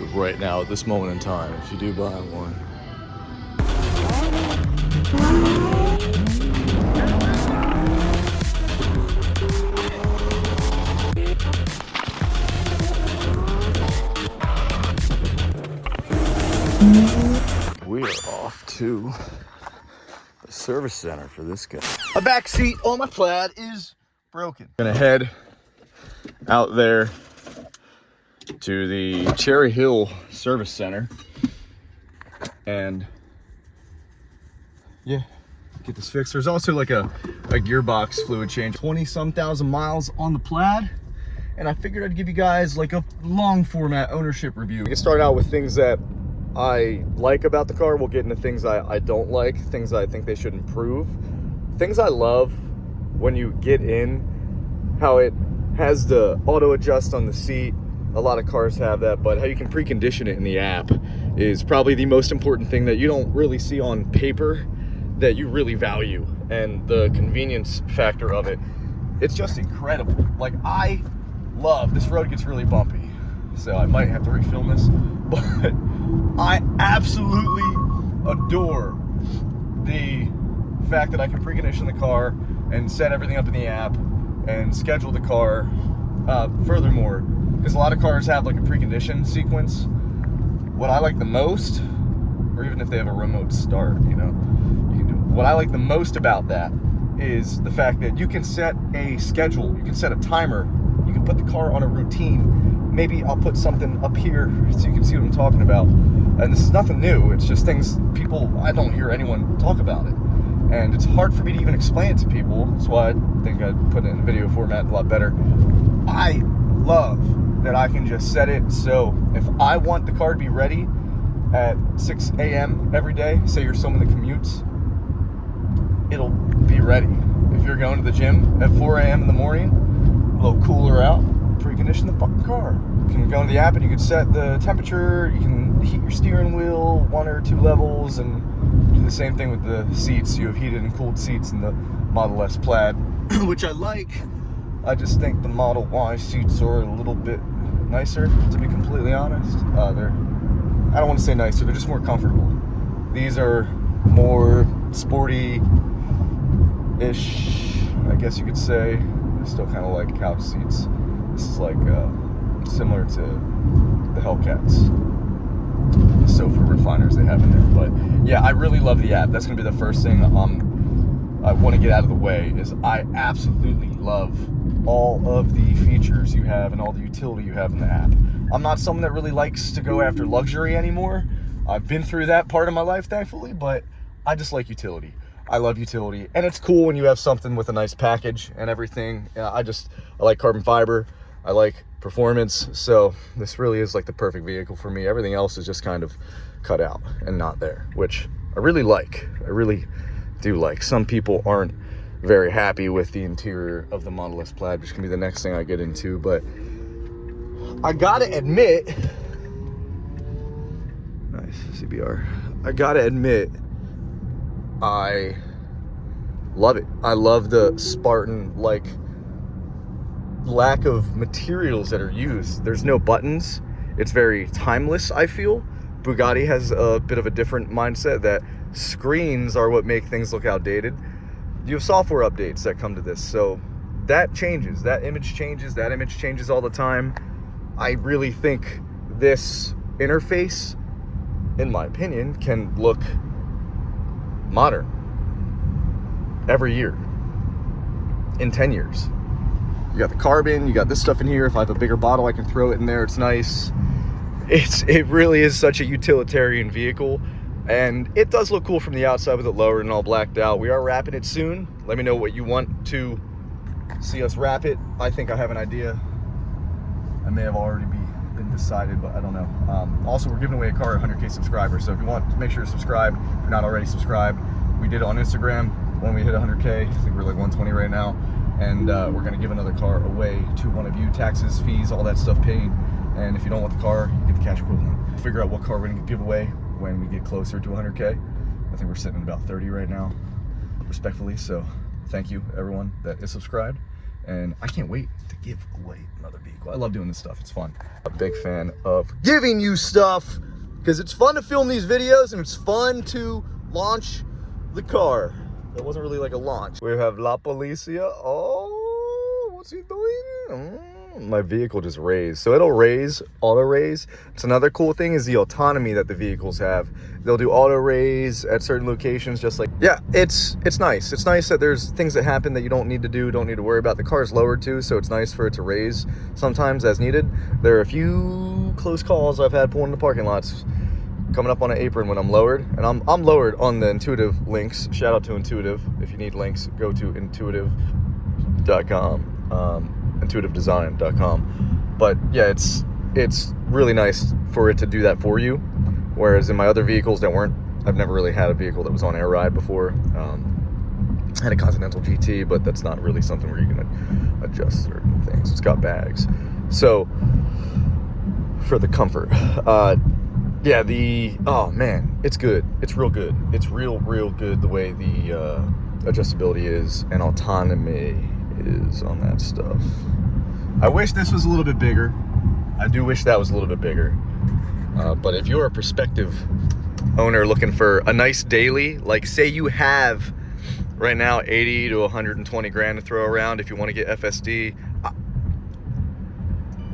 right now at this moment in time if you do buy one. We are off to the service center for this guy. A back seat on my Plaid is broken. Gonna head out there to the Cherry Hill Service Center and yeah, get this fixed. There's also like a gearbox fluid change. 20-some thousand miles on the Plaid, and I figured I'd give you guys like a long format ownership review. We can start out with things that I like about the car. We'll get into things I don't like, things I think they should improve. Things I love when you get in, how it has the auto adjust on the seat. A lot of cars have that, but how you can precondition it in the app is probably the most important thing that you don't really see on paper that you really value, and the convenience factor of it. It's just incredible. Like, I love, this road gets really bumpy, so I might have to refilm this, but I absolutely adore the fact that I can precondition the car and set everything up in the app and schedule the car. Furthermore, because a lot of cars have like a precondition sequence, what I like the most, or even if they have a remote start, you know, you can do it. What I like the most about that is the fact that you can set a schedule, you can set a timer, you can put the car on a routine. Maybe I'll put something up here so you can see what I'm talking about. And this is nothing new. It's just things I don't hear anyone talk about it. And it's hard for me to even explain it to people. That's why I think I'd put it in video format a lot better. I love that I can just set it so if I want the car to be ready at 6 a.m. every day, say you're someone that commutes, it'll be ready. If you're going to the gym at 4 a.m. in the morning, a little cooler out, precondition the fucking car. You can go into the app and you can set the temperature, you can heat your steering wheel 1 or 2 levels, and do the same thing with the seats. You have heated and cooled seats in the Model S Plaid, which I like. I just think the Model Y seats are a little bit nicer, to be completely honest. I don't want to say nicer, they're just more comfortable. These are more sporty-ish, I guess you could say. They're still kind of like couch seats. This is like similar to the Hellcats sofa recliners they have in there. But yeah, I really love the app. That's gonna be the first thing I want to get out of the way, is I absolutely love all of the features you have and all the utility you have in the app. I'm not someone that really likes to go after luxury anymore. I've been through that part of my life, thankfully, but I just like utility. I love utility, and it's cool when you have something with a nice package and everything. I like carbon fiber, I like performance, so this really is like the perfect vehicle for me. Everything else is just kind of cut out and not there, which I really like. I really do like. Some people aren't very happy with the interior of the Model S Plaid, which can be the next thing I get into, but I gotta admit, nice CBR, I gotta admit, I love it. I love the Spartan, like, lack of materials that are used. There's no buttons. It's very timeless, I feel. Bugatti has a bit of a different mindset that screens are what make things look outdated. You have software updates that come to this, so that changes. That image changes all the time. I really think this interface, in my opinion, can look modern every year in 10 years. You got the carbon, you got this stuff in here. If I have a bigger bottle, I can throw it in there. It's nice. It really is such a utilitarian vehicle, and it does look cool from the outside with it lowered and all blacked out. We are wrapping it soon. Let me know what you want to see us wrap it. I think I have an idea. I may have already been decided, but I don't know. Also, we're giving away a car at 100K subscribers, so if you want, make sure to subscribe. If you're not already subscribed, we did it on Instagram when we hit 100K. I think we're like 120 right now, and we're gonna give another car away to one of you. Taxes, fees, all that stuff paid. And if you don't want the car, you get the cash equivalent. Figure out what car we're gonna give away when we get closer to 100K. I think we're sitting at about 30 right now, respectfully. So thank you everyone that is subscribed, And I can't wait to give away another vehicle. I love doing this stuff, it's fun. A big fan of giving you stuff, because it's fun to film these videos and it's fun to launch the car. That wasn't really like a launch. We have La Policia. Oh, what's he doing? My vehicle just raised. So it'll raise, auto raise. It's another cool thing is the autonomy that the vehicles have. They'll do auto raise at certain locations, just like, yeah, it's nice. It's nice that there's things that happen that you don't need to do, don't need to worry about. The car's lowered too, so it's nice for it to raise sometimes as needed. There are a few close calls I've had pulling in the parking lots, coming up on an apron when I'm lowered, and I'm lowered on the Intuitive links. Shout out to Intuitive. If you need links, go to intuitive.com. intuitivedesign.com. But yeah, it's really nice for it to do that for you, whereas in my other vehicles that weren't, I've never really had a vehicle that was on air ride before. I had a Continental GT, but that's not really something where you can adjust certain things. It's got bags, so for the comfort, yeah, oh man, it's good. It's real good. It's real good the way the adjustability is and autonomy is on that stuff. I wish this was a little bit bigger. I do wish that was a little bit bigger. But if you're a prospective owner looking for a nice daily, like say you have right now 80 to 120 grand to throw around if you want to get FSD,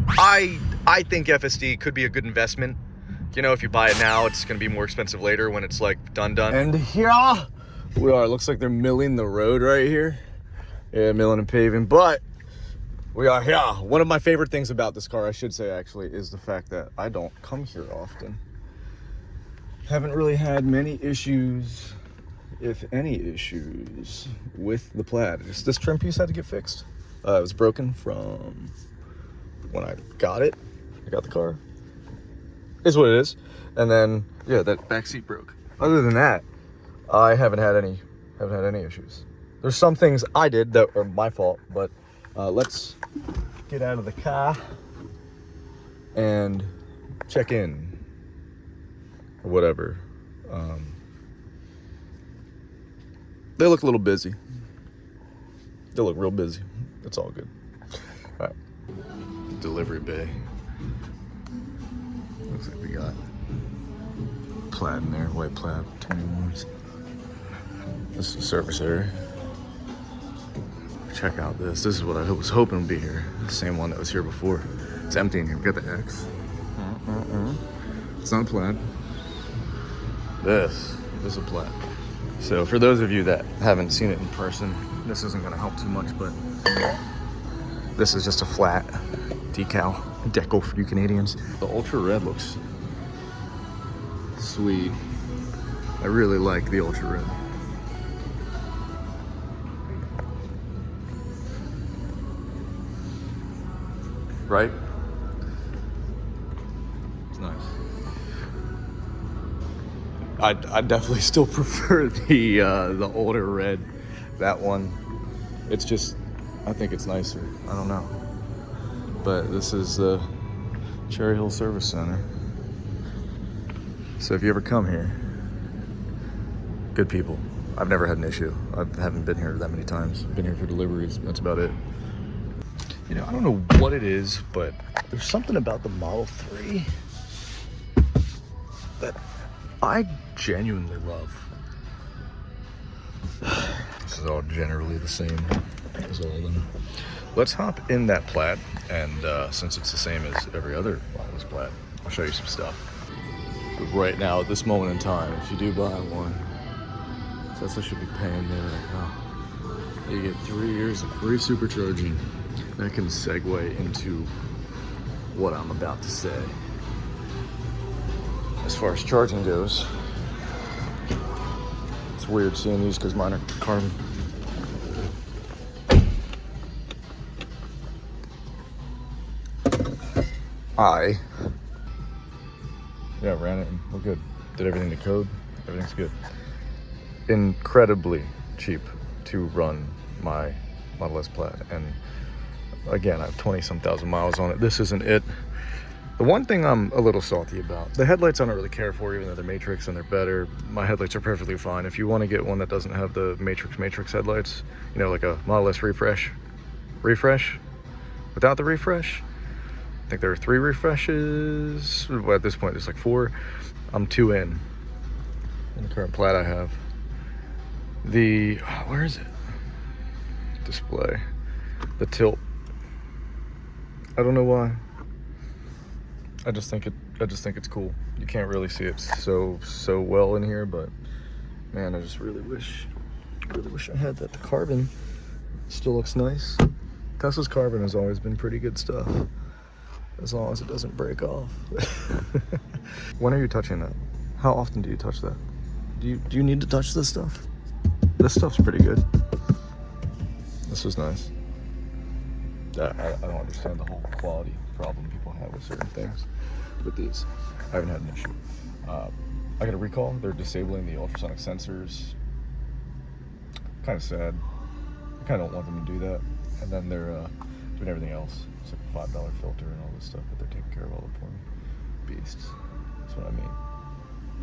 I think FSD could be a good investment. You know, if you buy it now, it's going to be more expensive later when it's like done. And here we are. It looks like they're milling the road right here. Yeah, milling and paving, but we are here. One of my favorite things about this car, I should say actually, is the fact that I don't come here often. Haven't really had many issues, if any issues, with the Plaid. Just this trim piece had to get fixed. It was broken from when I got it. I got the car. Is what it is. And then, yeah, that back seat broke. Other than that, I haven't had any issues. There's some things I did that are my fault, but let's get out of the car and check in or whatever. They look a little busy. They look real busy. It's all good. All right. Delivery bay. Looks like we got Plaid in there, white Plaid 21s. This is the service area. Check out this. This is what I was hoping would be here. The same one that was here before. It's empty in here. We got the X. It's not a Plaid. This is a Plaid. So for those of you that haven't seen it in person, this isn't going to help too much, but this is just a flat decal for you Canadians. The Ultra Red looks sweet. I really like the Ultra Red. Right? It's nice. I definitely still prefer the older red, that one. It's just, I think it's nicer. I don't know. But this is the Cherry Hill Service Center. So if you ever come here, good people. I've never had an issue. I haven't been here that many times. I've been here for deliveries. That's about it. You know, I don't know what it is, but there's something about the Model 3 that I genuinely love. This is all generally the same as all of them. Let's hop in that Plaid, and since it's the same as every other Models Plaid, I'll show you some stuff. But right now, at this moment in time, if you do buy one, Tesla should be paying there right now. You get 3 years of free supercharging. That can segue into what I'm about to say. As far as charging goes, it's weird seeing these because mine are carbon. Ran it and we're good. Did everything to code. Everything's good. Incredibly cheap to run my Model S Plaid, and again, I have 20-some thousand miles on it. This isn't it. The one thing I'm a little salty about, the headlights I don't really care for, even though they're Matrix and they're better. My headlights are perfectly fine. If you want to get one that doesn't have the Matrix headlights, you know, like a Model S refresh refresh without the refresh. I think there are 3 refreshes. Well, at this point, there's like 4. I'm 2 in the current Plaid I have. Where is it? Display. The tilt. I don't know why. I just think it's cool. You can't really see it so well in here, but man, I just really wish I had that. The carbon still looks nice. Tesla's carbon has always been pretty good stuff, as long as it doesn't break off. When are you touching that? How often do you touch that? Do you need to touch this stuff? This stuff's pretty good. This is nice. I don't understand the whole quality problem people have with certain things. With these, I haven't had an issue. I got a recall. They're disabling the ultrasonic sensors. Kind of sad. I kind of don't want them to do that. And then they're doing everything else. It's like a $5 filter and all this stuff, but they're taking care of all of it for me. Beasts. That's what I mean.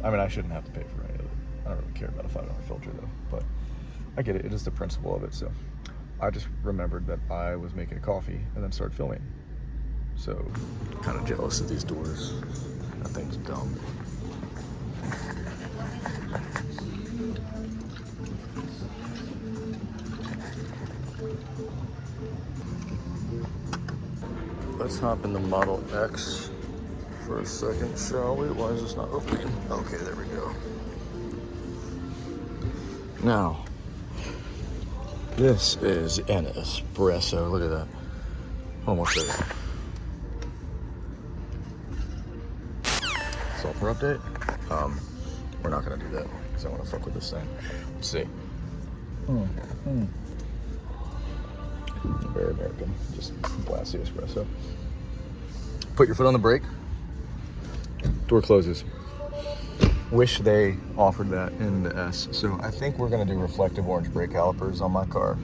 I mean, I shouldn't have to pay for any of it. I don't really care about a $5 filter though, but I get it. It is the principle of it. So I just remembered that I was making a coffee and then started filming. So kind of jealous of these doors. That thing's dumb. Let's hop in the Model X for a second, shall we? Why is this not opening? Okay, there we go. Now, this is an espresso. Look at that. Almost there. Software update. We're not gonna do that because I want to fuck with this thing. Let's see. Very American. Just blast the espresso. Put your foot on the brake. Door closes. Wish they offered that in the S. So I think we're gonna do reflective orange brake calipers on my car.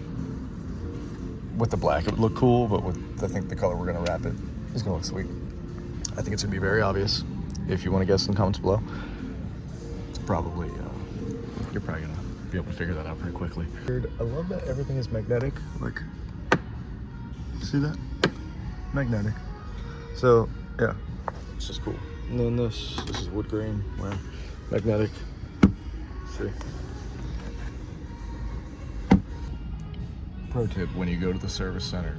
With the black, it would look cool, but with I think the color we're gonna wrap it is gonna look sweet. I think it's gonna be very obvious. If you want to guess in the comments below, it's probably you're probably gonna be able to figure that out pretty quickly. I love that everything is magnetic. Like, see that? Magnetic. So yeah, it's just cool. And then this is wood grain, wow, magnetic. See. Pro tip: when you go to the service center,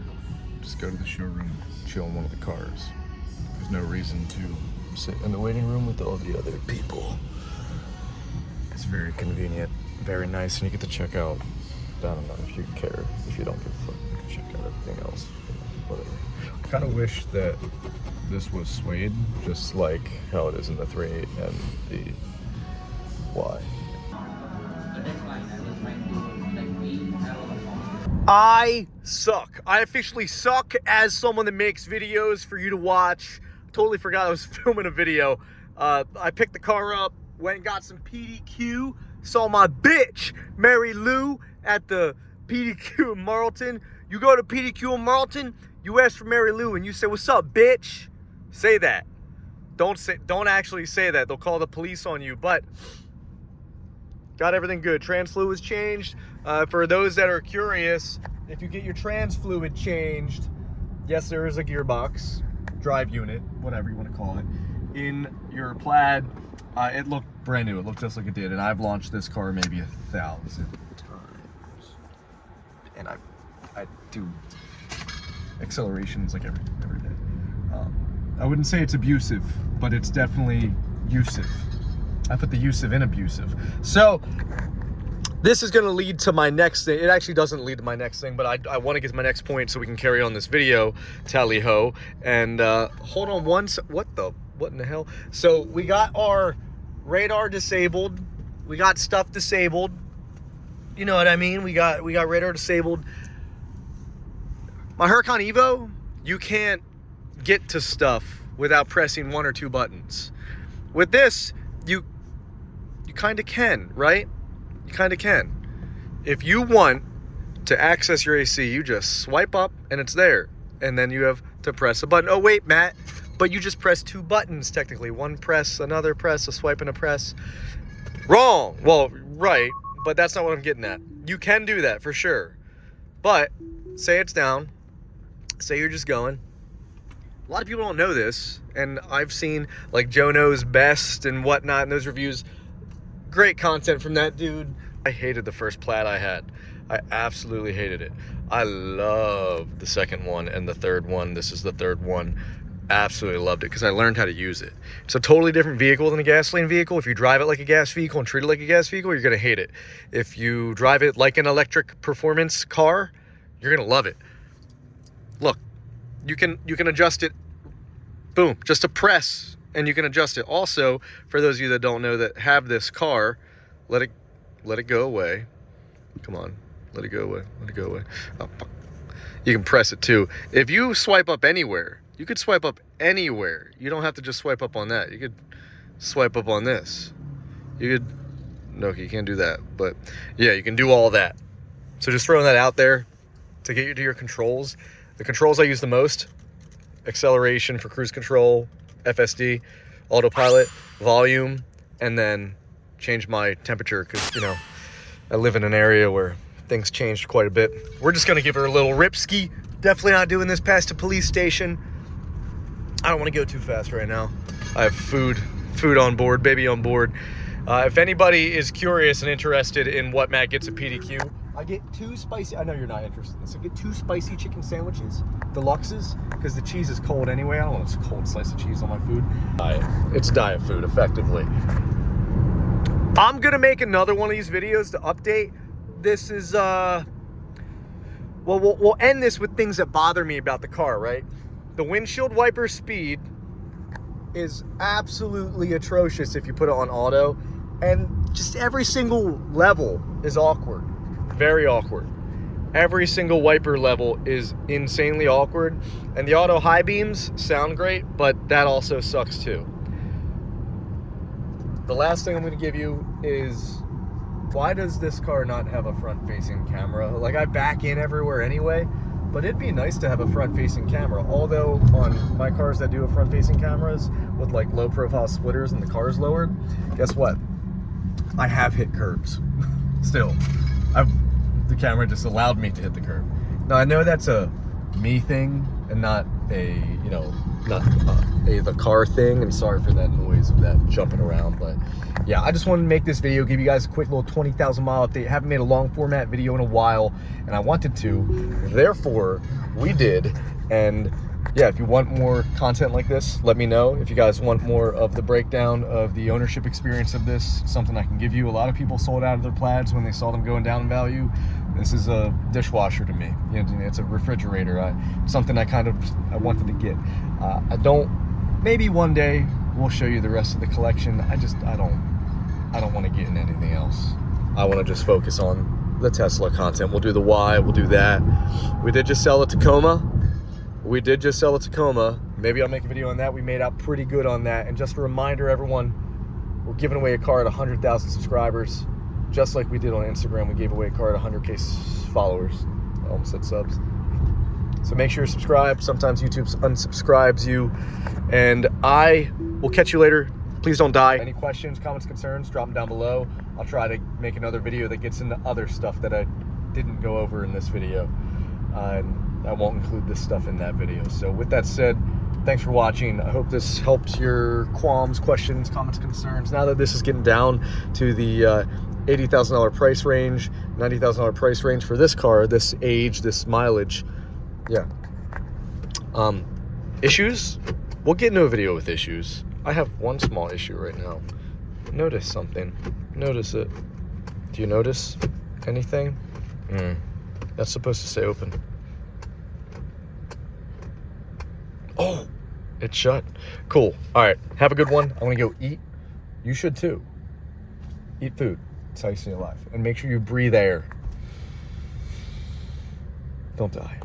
just go to the showroom, chill in one of the cars. There's no reason to sit in the waiting room with all the other people. It's very convenient, very nice, and you get to check out. I don't know if you care. If you don't give a fuck, you can check out everything else. Whatever. I kind of wish that this was suede, just like how it is in the 3.8 and the Y. I suck. I officially suck as someone that makes videos for you to watch. Totally forgot I was filming a video. I picked the car up, went and got some PDQ, saw my bitch, Mary Lou, at the PDQ in Marlton. You go to PDQ in Marlton, you ask for Mary Lou and you say, "What's up, bitch?" Say that. Don't actually say that. They'll call the police on you, but got everything good. Trans fluid was changed. For those that are curious, if you get your trans fluid changed, yes, there is a gearbox, drive unit, whatever you want to call it, in your Plaid. It looked brand new. It looked just like it did, and I've launched this car maybe 1,000 times, and I do accelerations like every day. I wouldn't say it's abusive, but it's definitely usive. I put the usive in abusive. So this is going to lead to my next thing. It actually doesn't lead to my next thing, but I want to get to my next point so we can carry on this video, tally ho. And hold on what in the hell? So we got our radar disabled. We got stuff disabled. You know what I mean? We got radar disabled. My Huracan Evo, you can't get to stuff without pressing 1 or 2 buttons. With this, you kind of can, right? You kind of can. If you want to access your AC, you just swipe up and it's there. And then you have to press a button. Oh, wait, Matt, but you just press 2 buttons technically. One press, another press, a swipe and a press. Wrong. Well, right, but that's not what I'm getting at. You can do that for sure. But say it's down, say you're just going. A lot of people don't know this, and I've seen like Joe Knows Best and whatnot, and those reviews. Great content from that dude. I hated the first Plaid I had. I absolutely hated it. I loved the second one and the third one. This is the third one. Absolutely loved it because I learned how to use it. It's a totally different vehicle than a gasoline vehicle. If you drive it like a gas vehicle and treat it like a gas vehicle, you're gonna hate it. If you drive it like an electric performance car, you're gonna love it. Look, you can adjust it, boom, just a press, and you can adjust it. Also, for those of you that don't know that have this car, let it go away. Come on, let it go away, let it go away. Oh, you can press it too. If you swipe up anywhere, you could swipe up anywhere. You don't have to just swipe up on that. You could swipe up on this. You could, no, you can't do that. But yeah, you can do all that. So just throwing that out there to get you to your controls. The controls I use the most: acceleration for cruise control, FSD, autopilot, volume, and then change my temperature because, you know, I live in an area where things changed quite a bit. We're just gonna give her a little rip ski. Definitely not doing this past a police station. I don't want to go too fast right now. I have food on board, baby on board. If anybody is curious and interested in what Matt gets at PDQ, I get 2 spicy, I know you're not interested in this, I get 2 spicy chicken sandwiches, deluxes, because the cheese is cold anyway. I don't want a cold slice of cheese on my food. It's diet food, effectively. I'm gonna make another one of these videos to update. This is, well, we'll end this with things that bother me about the car, right? The windshield wiper speed is absolutely atrocious if you put it on auto, and just every single level is awkward, very awkward. Every single wiper level is insanely awkward, and the auto high beams sound great, but that also sucks too. The last thing I'm going to give you is, why does this car not have a front-facing camera? Like, I back in everywhere anyway, but it'd be nice to have a front-facing camera. Although on my cars that do have front-facing cameras with like low-profile splitters and the car's lowered, guess what? I have hit curbs. Still, the camera just allowed me to hit the curb. Now I know that's a me thing and not a, you know, not the car thing, and sorry for that noise of that jumping around, but yeah, I just wanted to make this video, give you guys a quick little 20,000 mile update. I haven't made a long format video in a while, and I wanted to, therefore we did. And yeah, if you want more content like this, let me know. If you guys want more of the breakdown of the ownership experience of this, something I can give you. A lot of people sold out of their Plaids when they saw them going down in value. This is a dishwasher to me. You know, it's a refrigerator. Something I wanted to get. I don't. Maybe one day we'll show you the rest of the collection. I don't want to get in anything else. I want to just focus on the Tesla content. We'll do the Y. We'll do that. We did just sell a Tacoma. Maybe I'll make a video on that. We made out pretty good on that. And just a reminder, everyone, we're giving away a car at 100,000 subscribers. Just like we did on Instagram, we gave away a car at 100K followers. I almost said subs. So make sure you subscribe. Sometimes YouTube unsubscribes you. And I will catch you later. Please don't die. Any questions, comments, concerns, drop them down below. I'll try to make another video that gets into other stuff that I didn't go over in this video. And I won't include this stuff in that video. So with that said, thanks for watching. I hope this helped your qualms, questions, comments, concerns. Now that this is getting down to the $80,000 price range, $90,000 price range for this car, this age, this mileage, yeah. Issues? We'll get into a video with issues. I have one small issue right now. Notice something. Notice it. Do you notice anything? That's supposed to stay open. Oh, it's shut. Cool. All right. Have a good one. I'm going to go eat. You should too. Eat food. That's how you stay alive. And make sure you breathe air. Don't die.